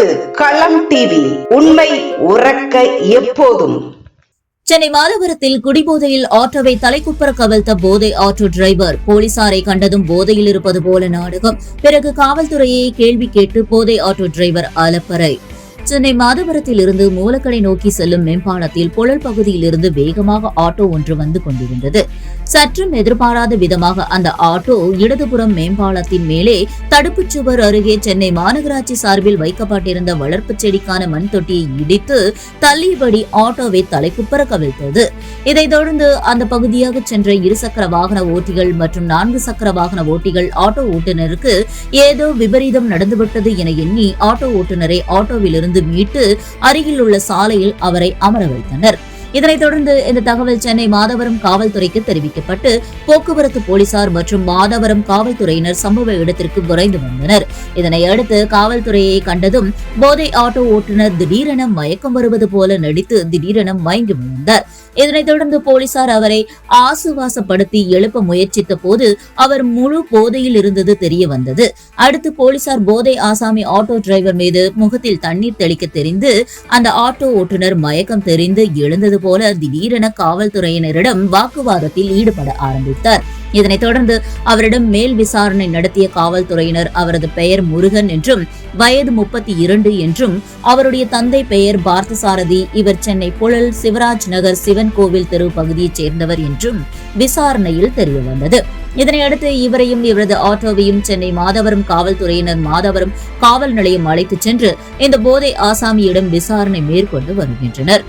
இது களம் டிவி, உண்மை உறக்க எப்போதும். சென்னை மாதவரத்தில் குடிபோதையில் ஆட்டோவை தலைக்குப்புற கவிழ்த்த போதை ஆட்டோ டிரைவர் போலீசாரை கண்டதும் போதையில் இருப்பது போல நாடகம். பிறகு காவல்துறையை கேள்வி கேட்டு போதை ஆட்டோ டிரைவர் அலப்பறை. சென்னை மாதவரத்தில் இருந்து மூலக்கடை நோக்கி செல்லும் மேம்பாலத்தில் புழல் பகுதியில் இருந்து வேகமாக ஆட்டோ ஒன்று வந்து கொண்டிருந்தது. சற்றும் எதிர்பாராத விதமாக அந்த ஆட்டோ இடதுபுறம் மேம்பாலத்தின் மேலே தடுப்புச் சுவர் அருகே சென்னை மாநகராட்சி சார்பில் வைக்கப்பட்டிருந்த வளர்ப்பு செடிக்கான மண் தொட்டியை இடித்து தள்ளியபடி ஆட்டோவை தலைக்குப்புற கவிழ்த்தது. இதைத் தொடர்ந்து அந்த பகுதியாக சென்ற இருசக்கர வாகன ஓட்டிகள் மற்றும் 4 சக்கர வாகன ஓட்டிகள் ஆட்டோ ஓட்டுநருக்கு ஏதோ விபரீதம் நடந்துவிட்டது என எண்ணி ஆட்டோ ஓட்டுநரை ஆட்டோவிலிருந்து மீட்டு அருகில் உள்ள சாலையில் அவரை அமர வைத்தனர். இதனைத் தொடர்ந்து இந்த தகவல் சென்னை மாதவரம் காவல்துறைக்கு தெரிவிக்கப்பட்டு போக்குவரத்து போலீசார் மற்றும் மாதவரம் காவல்துறையினர் சம்பவ இடத்திற்கு விரைந்து வந்தனர். இதனை அடுத்து காவல்துறையை கண்டதும் போதை ஆட்டோ ஓட்டுநர் திடீரென மயக்கம் வருவது போல நடித்து திடீரென மயங்கி விழுந்தார். இதனைத் தொடர்ந்து போலீசார் அவரை ஆசுவாசப்படுத்தி எழுப்ப முயற்சித்த போது அவர் முழு போதையில் இருந்தது தெரிய வந்தது. அடுத்து போலீசார் போதை ஆசாமி ஆட்டோ டிரைவர் மீது முகத்தில் தண்ணீர் தெளிக்க தெரிந்து அந்த ஆட்டோ ஓட்டுநர் மயக்கம் தெரிந்து எழுந்தது போல திடீரென காவல்துறையினரிடம் வாக்குவாதத்தில் ஈடுபட ஆரம்பித்தார். இதனைத் தொடர்ந்து அவரிடம் மேல் விசாரணை நடத்திய காவல்துறையினர் அவரது பெயர் முருகன் என்றும் வயது 32 என்றும் அவருடைய தந்தை பெயர் பார்த்தசாரதி, இவர் சென்னை புழல் சிவராஜ் நகர் சிவன் கோவில் தெரு பகுதியைச் சேர்ந்தவர் என்றும் விசாரணையில் தெரியவந்தது. இதனையடுத்து இவரையும் இவரது ஆட்டோவையும் சென்னை மாதவரம் காவல்துறையினர் மாதவரம் காவல் நிலையம் அழைத்துச் சென்று இந்த போதை ஆசாமியிடம் விசாரணை மேற்கொண்டு வருகின்றனர்.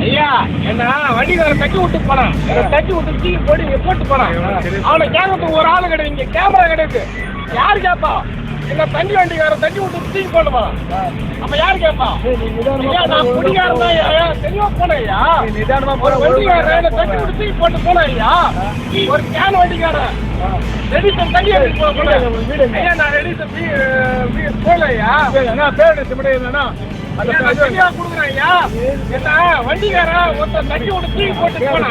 ஐயா என்ன வண்டிக்கார தட்டி விட்டு போனான், தட்டி விட்டு தீ போட்டு போனான். அவனை கேட்கறதுக்கு ஒரு ஆளு கிடையாது, இங்க கேமரா கிடையாது. யாரு கேட்பா? என்ன தண்ணி வண்டிக்கார தட்டி விட்டு தீ போட்டு போனான். அப்ப யாரு கேட்பா? நான் குடிகாரன் தான் தெளிவா போனேன். ஒரு வண்டிக்கார தட்டி விட்டு தீ போட்டு போனேன். ஐயா ஒரு கேன் வண்டிக்காரன் ரெடிசன் தண்ணி எடுத்து போனேன். ஐயா நான் ரெடிசன் போலையா பேரு சிமடைய என்னன்னா வண்டிக்கார ஒருத்தர் தட்டி விட்டு தூக்கி போட்டு போனா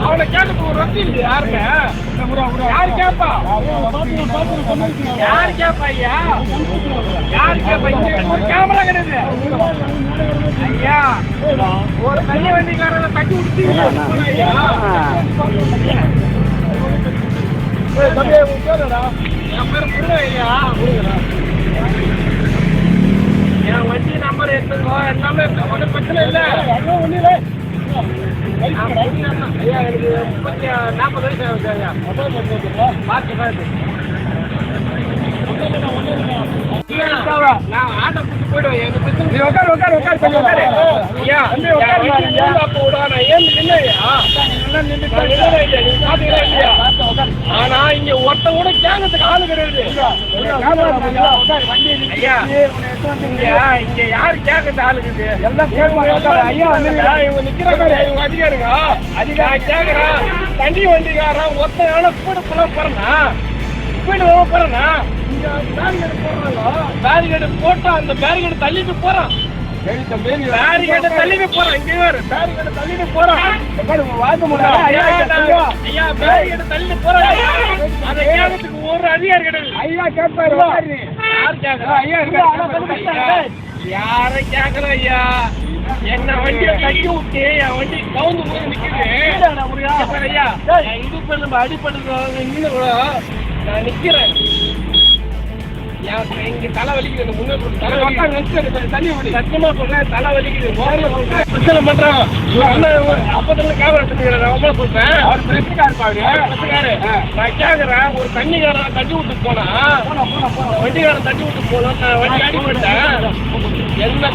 அவனை கேட்டு ஒரு ரசி இல்லை. யாருங்க யாரு கேப்பா? யாரு கேப்பா? ஐயா யாரு கேப்பா? ஒரு கேமரா கிடையாது. ஐயா ஒரு தண்ணி வண்டிக்கார தட்டி விட்டு தூக்கி போட்டு போனா. ஐயா என் பேர் முருகன். ஐயா என் வண்டி நம்பர் எடுத்துக்கோ, எல்லாமே ஒன்றும் பிரச்சனை இல்லை. ஐயா எனக்கு 40 வயசு ஆகுது. ஐயா பார்த்து நான் ஆட்டோ பிடிச்சி போயிடுவேன். எனக்கு பிரச்சனை. நீ உட்காரு கொஞ்சம் உட்காரு. ஐயா அப்போ விடா நான் ஏன் நின்னையா நீ பாத்தீங்களா இல்லையா? ஆனா இங்க ஒருத்த கூட கேங்கத்துக்கு ஆளு கிடையாது. ஐயா இங்க யாரு கேட்கறது ஆளு இருக்குது? ஐயா இவங்க நிக்கிறாங்க, இவங்க அதிகாரிங்க நான் கேக்குறேன். தண்ணி வண்டிக்காரன் ஒருத்த எவ்வளோ கூட போறேன்னா இங்க பேரிகேடு போட்டா அந்த பேரிகேடு தள்ளிட்டு போறான். பேரிகேடு தள்ளிட்டு போறான். இங்க வேறு பேரிகேடு தள்ளிட்டு போறான். ஐயா பேரிகேடு தள்ளிட்டு போறான். அதை கேட்கறதுக்கு ஒரு அதிகாரி கிடையாது. ஐயா கேட்பாரு. யார் கேட்கறா? ஐயா யாரை கேட்கற? ஐயா என்ன வண்டியை தட்டி விட்டு என் வண்டி கவுந்து போய் நிக்குது. ஐயா இடுப்பு நம்ம அடிப்பட்டு கூட நான் நிக்கிறேன். இங்க தலை வலிக்குது. முன்னாடி தண்ணி சத்தியமா சொல்றேன், தலை வலிக்குது. பிரச்சனை பண்றான். அப்பத்துல கேமரா சொல்றேன். பிரச்சனைக்காரு நான் கேக்குறேன். ஒரு தண்ணிக்காரன் தட்டி விட்டு போனா வண்டிக்காரன் தட்டி விட்டு போனா வண்டி அடிப்பட்டேன். என்ன